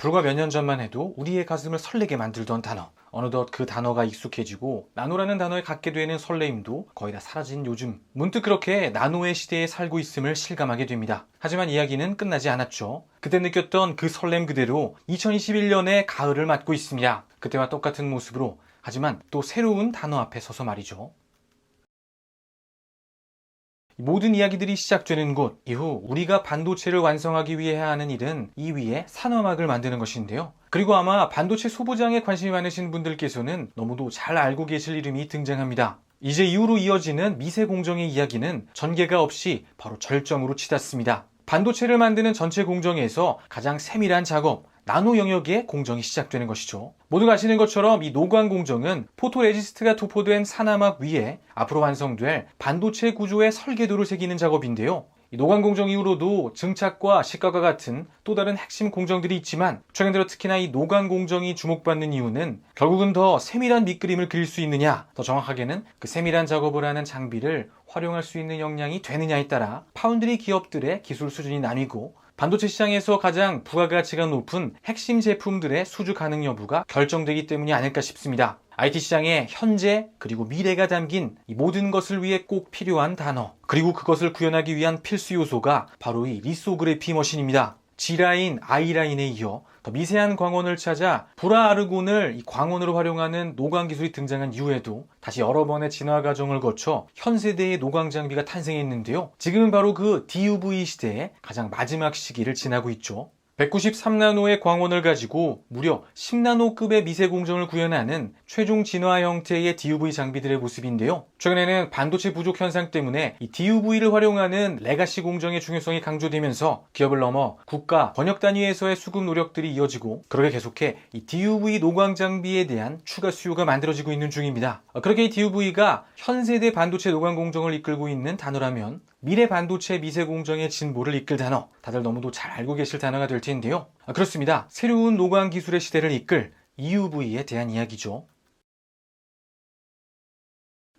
불과 몇 년 전만 해도 우리의 가슴을 설레게 만들던 단어. 어느덧 그 단어가 익숙해지고 나노라는 단어에 갖게 되는 설레임도 거의 다 사라진 요즘, 문득 그렇게 나노의 시대에 살고 있음을 실감하게 됩니다. 하지만 이야기는 끝나지 않았죠. 그때 느꼈던 그 설렘 그대로 2021년의 가을을 맞고 있습니다. 그때와 똑같은 모습으로, 하지만 또 새로운 단어 앞에 서서 말이죠. 모든 이야기들이 시작되는 곳, 이후 우리가 반도체를 완성하기 위해 해야 하는 일은 이 위에 산화막을 만드는 것인데요. 그리고 아마 반도체 소부장에 관심이 많으신 분들께서는 너무도 잘 알고 계실 이름이 등장합니다. 이제 이후로 이어지는 미세 공정의 이야기는 전개가 없이 바로 절정으로 치닫습니다. 반도체를 만드는 전체 공정에서 가장 세밀한 작업, 나노 영역의 공정이 시작되는 것이죠. 모두가 아시는 것처럼 이 노광 공정은 포토레지스트가 도포된 산화막 위에 앞으로 완성될 반도체 구조의 설계도를 새기는 작업인데요. 이 노광 공정 이후로도 증착과 식각과 같은 또 다른 핵심 공정들이 있지만, 최근 들어 특히나 이 노광 공정이 주목받는 이유는 결국은 더 세밀한 밑그림을 그릴 수 있느냐, 더 정확하게는 그 세밀한 작업을 하는 장비를 활용할 수 있는 역량이 되느냐에 따라 파운드리 기업들의 기술 수준이 나뉘고, 반도체 시장에서 가장 부가가치가 높은 핵심 제품들의 수주 가능 여부가 결정되기 때문이 아닐까 싶습니다. IT 시장의 현재 그리고 미래가 담긴 이 모든 것을 위해 꼭 필요한 단어, 그리고 그것을 구현하기 위한 필수 요소가 바로 이 리소그래피 머신입니다. G라인, I라인에 이어 더 미세한 광원을 찾아 불화아르곤을 이 광원으로 활용하는 노광 기술이 등장한 이후에도 다시 여러 번의 진화 과정을 거쳐 현 세대의 노광 장비가 탄생했는데요. 지금은 바로 그 DUV 시대의 가장 마지막 시기를 지나고 있죠. 193나노의 광원을 가지고 무려 10나노급의 미세 공정을 구현하는 최종 진화 형태의 DUV 장비들의 모습인데요. 최근에는 반도체 부족 현상 때문에 이 DUV를 활용하는 레가시 공정의 중요성이 강조되면서 기업을 넘어 국가 번역 단위에서의 수급 노력들이 이어지고, 그렇게 계속해 이 DUV 노광 장비에 대한 추가 수요가 만들어지고 있는 중입니다. 그렇게 이 DUV가 현 세대 반도체 노광 공정을 이끌고 있는 단어라면 미래 반도체 미세 공정의 진보를 이끌 단어, 다들 너무도 잘 알고 계실 단어가 될 텐데요. 그렇습니다. 새로운 노광 기술의 시대를 이끌 EUV에 대한 이야기죠.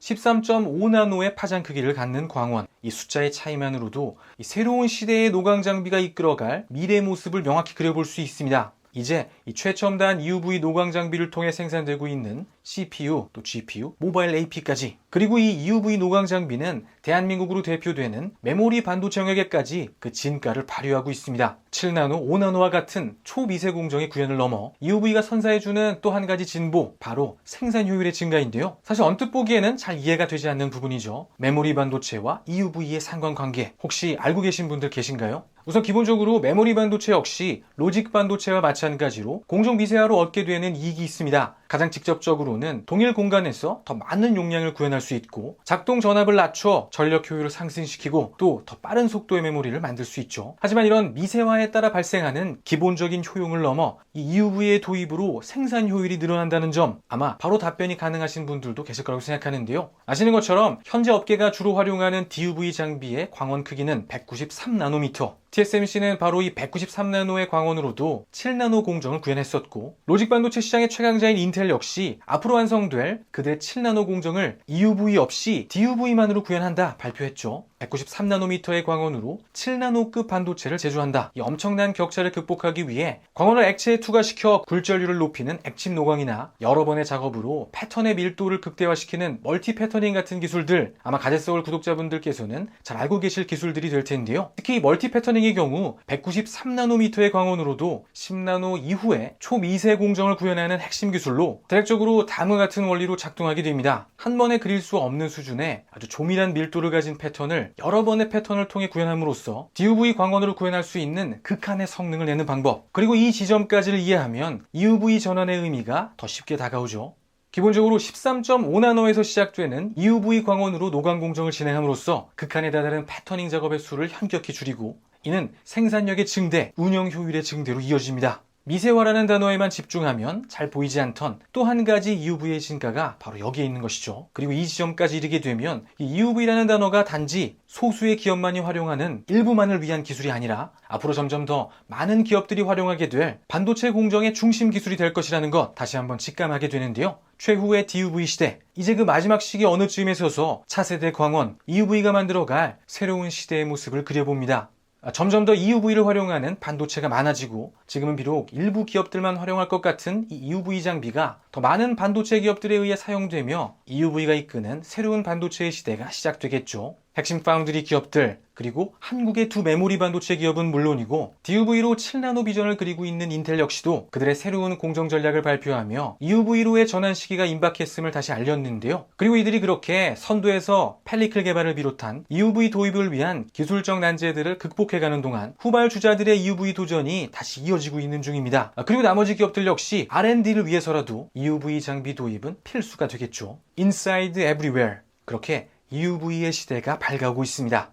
13.5나노의 파장 크기를 갖는 광원, 이 숫자의 차이만으로도 이 새로운 시대의 노광 장비가 이끌어갈 미래 모습을 명확히 그려볼 수 있습니다. 이제 이 최첨단 EUV 노광 장비를 통해 생산되고 있는 CPU, 또 GPU, 모바일 AP까지, 그리고 이 EUV 노광 장비는 대한민국으로 대표되는 메모리 반도체 영역에까지 그 진가를 발휘하고 있습니다. 7나노, 5나노와 같은 초미세 공정의 구현을 넘어 EUV가 선사해주는 또 한 가지 진보, 바로 생산 효율의 증가인데요. 사실 언뜻 보기에는 잘 이해가 되지 않는 부분이죠. 메모리 반도체와 EUV의 상관관계, 혹시 알고 계신 분들 계신가요? 우선 기본적으로 메모리 반도체 역시 로직 반도체와 마찬가지로 공정 미세화로 얻게 되는 이익이 있습니다. 가장 직접적으로는 동일 공간에서 더 많은 용량을 구현할 수 있고, 작동 전압을 낮춰 전력 효율을 상승시키고, 또 더 빠른 속도의 메모리를 만들 수 있죠. 하지만 이런 미세화에 따라 발생하는 기본적인 효용을 넘어 이 EUV의 도입으로 생산 효율이 늘어난다는 점, 아마 바로 답변이 가능하신 분들도 계실 거라고 생각하는데요. 아시는 것처럼 현재 업계가 주로 활용하는 DUV 장비의 광원 크기는 193나노미터, TSMC는 바로 이 193나노의 광원으로도 7나노 공정을 구현했었고, 로직 반도체 시장의 최강자인 인텔 역시 앞으로 완성될 그들의 7나노 공정을 EUV 없이 DUV만으로 구현한다 발표했죠. 193나노미터의 광원으로 7나노급 반도체를 제조한다. 이 엄청난 격차를 극복하기 위해 광원을 액체에 투과시켜 굴절률을 높이는 액침 노광이나 여러 번의 작업으로 패턴의 밀도를 극대화시키는 멀티 패터닝 같은 기술들, 아마 가제서울 구독자분들께서는 잘 알고 계실 기술들이 될 텐데요. 특히 멀티 패터닝의 경우 193나노미터의 광원으로도 10나노 이후에 초미세 공정을 구현하는 핵심 기술로 대략적으로 다음과 같은 원리로 작동하게 됩니다. 한 번에 그릴 수 없는 수준의 아주 조밀한 밀도를 가진 패턴을 여러 번의 패턴을 통해 구현함으로써 DUV 광원으로 구현할 수 있는 극한의 성능을 내는 방법, 그리고 이 지점까지를 이해하면 EUV 전환의 의미가 더 쉽게 다가오죠. 기본적으로 13.5나노에서 시작되는 EUV 광원으로 노광 공정을 진행함으로써 극한에 다다른 패터닝 작업의 수를 현격히 줄이고, 이는 생산력의 증대, 운영 효율의 증대로 이어집니다. 미세화라는 단어에만 집중하면 잘 보이지 않던 또 한 가지 EUV의 진가가 바로 여기에 있는 것이죠. 그리고 이 지점까지 이르게 되면 이 EUV라는 단어가 단지 소수의 기업만이 활용하는 일부만을 위한 기술이 아니라 앞으로 점점 더 많은 기업들이 활용하게 될 반도체 공정의 중심 기술이 될 것이라는 것, 다시 한번 직감하게 되는데요. 최후의 DUV 시대, 이제 그 마지막 시기 어느 쯤에 서서 차세대 광원, EUV가 만들어갈 새로운 시대의 모습을 그려봅니다. 점점 더 EUV를 활용하는 반도체가 많아지고 지금은 비록 일부 기업들만 활용할 것 같은 이 EUV 장비가 더 많은 반도체 기업들에 의해 사용되며 EUV가 이끄는 새로운 반도체의 시대가 시작되겠죠. 핵심 파운드리 기업들 그리고 한국의 두 메모리 반도체 기업은 물론이고 DUV로 7나노 비전을 그리고 있는 인텔 역시도 그들의 새로운 공정 전략을 발표하며 EUV로의 전환 시기가 임박했음을 다시 알렸는데요. 그리고 이들이 그렇게 선두에서 펠리클 개발을 비롯한 EUV 도입을 위한 기술적 난제들을 극복해가는 동안 후발 주자들의 EUV 도전이 다시 이어지고 있는 중입니다. 그리고 나머지 기업들 역시 R&D를 위해서라도 EUV 장비 도입은 필수가 되겠죠. Inside Everywhere 그렇게 EUV의 시대가 밝아오고 있습니다.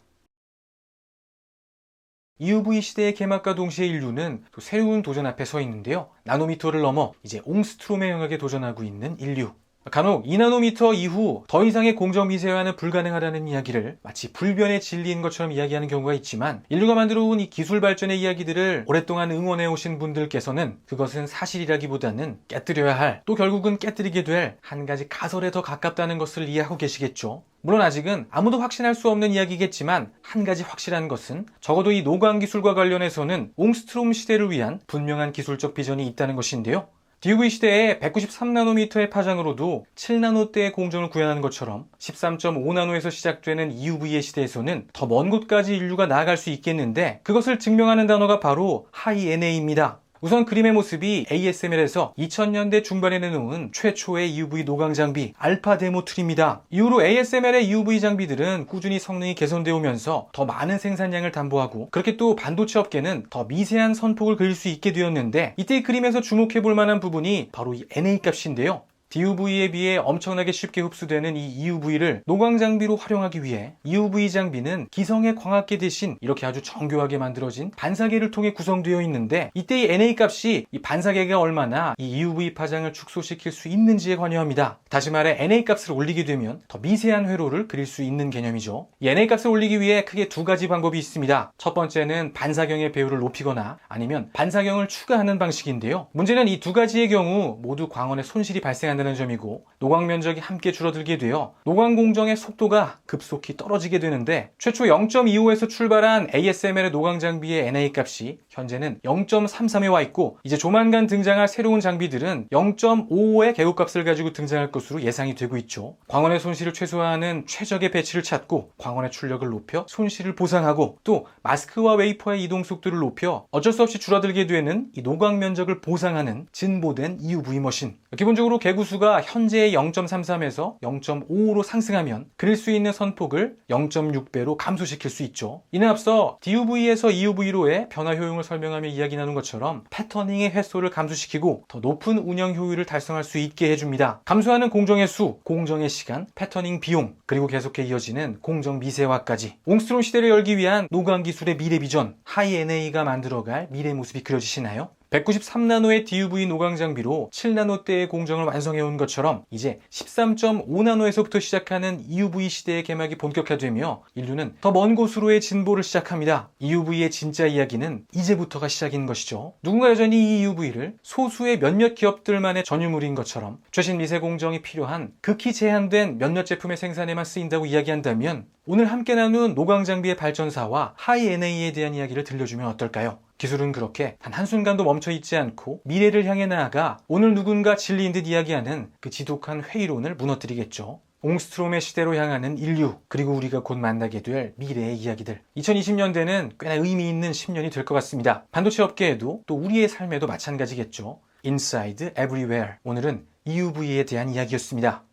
EUV 시대의 개막과 동시에 인류는 또 새로운 도전 앞에 서 있는데요. 나노미터를 넘어 이제 옹스트롬의 영역에 도전하고 있는 인류. 간혹 2나노미터 이후 더 이상의 공정 미세화는 불가능하다는 이야기를 마치 불변의 진리인 것처럼 이야기하는 경우가 있지만 인류가 만들어온 이 기술 발전의 이야기들을 오랫동안 응원해 오신 분들께서는 그것은 사실이라기보다는 깨뜨려야 할, 또 결국은 깨뜨리게 될 한 가지 가설에 더 가깝다는 것을 이해하고 계시겠죠. 물론 아직은 아무도 확신할 수 없는 이야기겠지만 한 가지 확실한 것은 적어도 이 노광 기술과 관련해서는 옹스트롬 시대를 위한 분명한 기술적 비전이 있다는 것인데요. DUV 시대에 193나노미터의 파장으로도 7나노대의 공정을 구현하는 것처럼 13.5나노에서 시작되는 EUV의 시대에서는 더 먼 곳까지 인류가 나아갈 수 있겠는데 그것을 증명하는 단어가 바로 하이-NA입니다. 우선 그림의 모습이 ASML에서 2000년대 중반에 내놓은 최초의 EUV 노광 장비 알파 데모 툴입니다. 이후로 ASML의 EUV 장비들은 꾸준히 성능이 개선되어 오면서 더 많은 생산량을 담보하고 그렇게 또 반도체 업계는 더 미세한 선폭을 그릴 수 있게 되었는데 이때 이 그림에서 주목해 볼 만한 부분이 바로 이 NA 값인데요. DUV에 비해 엄청나게 쉽게 흡수되는 이 EUV를 노광 장비로 활용하기 위해 EUV 장비는 기성의 광학계 대신 이렇게 아주 정교하게 만들어진 반사계를 통해 구성되어 있는데 이때 이 NA 값이 이 반사계가 얼마나 이 EUV 파장을 축소시킬 수 있는지에 관여합니다. 다시 말해 NA 값을 올리게 되면 더 미세한 회로를 그릴 수 있는 개념이죠. 이 NA 값을 올리기 위해 크게 두 가지 방법이 있습니다. 첫 번째는 반사경의 배율을 높이거나 아니면 반사경을 추가하는 방식인데요. 문제는 이 두 가지의 경우 모두 광원에 손실이 발생한다는 점이고 노광 면적이 함께 줄어들게 되어 노광 공정의 속도가 급속히 떨어지게 되는데 최초 0.25에서 출발한 ASML의 노광 장비의 NA 값이 현재는 0.33에 와 있고 이제 조만간 등장할 새로운 장비들은 0.55의 계급값을 가지고 등장할 것으로 예상이 되고 있죠. 광원의 손실을 최소화하는 최적의 배치를 찾고 광원의 출력을 높여 손실을 보상하고 또 마스크와 웨이퍼의 이동 속도를 높여 어쩔 수 없이 줄어들게 되는 이 노광 면적을 보상하는 진보된 EUV 머신. 기본적으로 개구수가 현재의 0.33에서 0.55로 상승하면 그릴 수 있는 선폭을 0.6배로 감소시킬 수 있죠. 이는 앞서 DUV에서 EUV로의 변화 효용을 설명하며 이야기 나눈 것처럼 패터닝의 횟수를 감소시키고 더 높은 운영 효율을 달성할 수 있게 해줍니다. 감소하는 공정의 수, 공정의 시간, 패터닝 비용, 그리고 계속해 이어지는 공정 미세화까지 옹스트롬 시대를 열기 위한 노광 기술의 미래 비전, 하이-NA가 만들어갈 미래 모습이 그려지시나요? 193나노의 DUV 노광 장비로 7나노대의 공정을 완성해온 것처럼 이제 13.5나노에서부터 시작하는 EUV 시대의 개막이 본격화되며 인류는 더 먼 곳으로의 진보를 시작합니다. EUV의 진짜 이야기는 이제부터가 시작인 것이죠. 누군가 여전히 이 EUV를 소수의 몇몇 기업들만의 전유물인 것처럼 최신 미세 공정이 필요한 극히 제한된 몇몇 제품의 생산에만 쓰인다고 이야기한다면 오늘 함께 나눈 노광 장비의 발전사와 하이-NA에 대한 이야기를 들려주면 어떨까요? 기술은 그렇게 단 한순간도 멈춰있지 않고 미래를 향해 나아가 오늘 누군가 진리인 듯 이야기하는 그 지독한 회의론을 무너뜨리겠죠. 옹스트롬의 시대로 향하는 인류, 그리고 우리가 곧 만나게 될 미래의 이야기들. 2020년대는 꽤나 의미 있는 10년이 될 것 같습니다. 반도체 업계에도 또 우리의 삶에도 마찬가지겠죠. Inside Everywhere. 오늘은 EUV에 대한 이야기였습니다.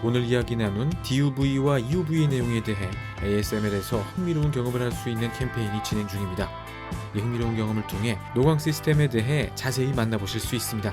오늘 이야기 나눈 DUV와 EUV의 내용에 대해 ASML에서 흥미로운 경험을 할 수 있는 캠페인이 진행 중입니다. 이 흥미로운 경험을 통해 노광 시스템에 대해 자세히 만나보실 수 있습니다.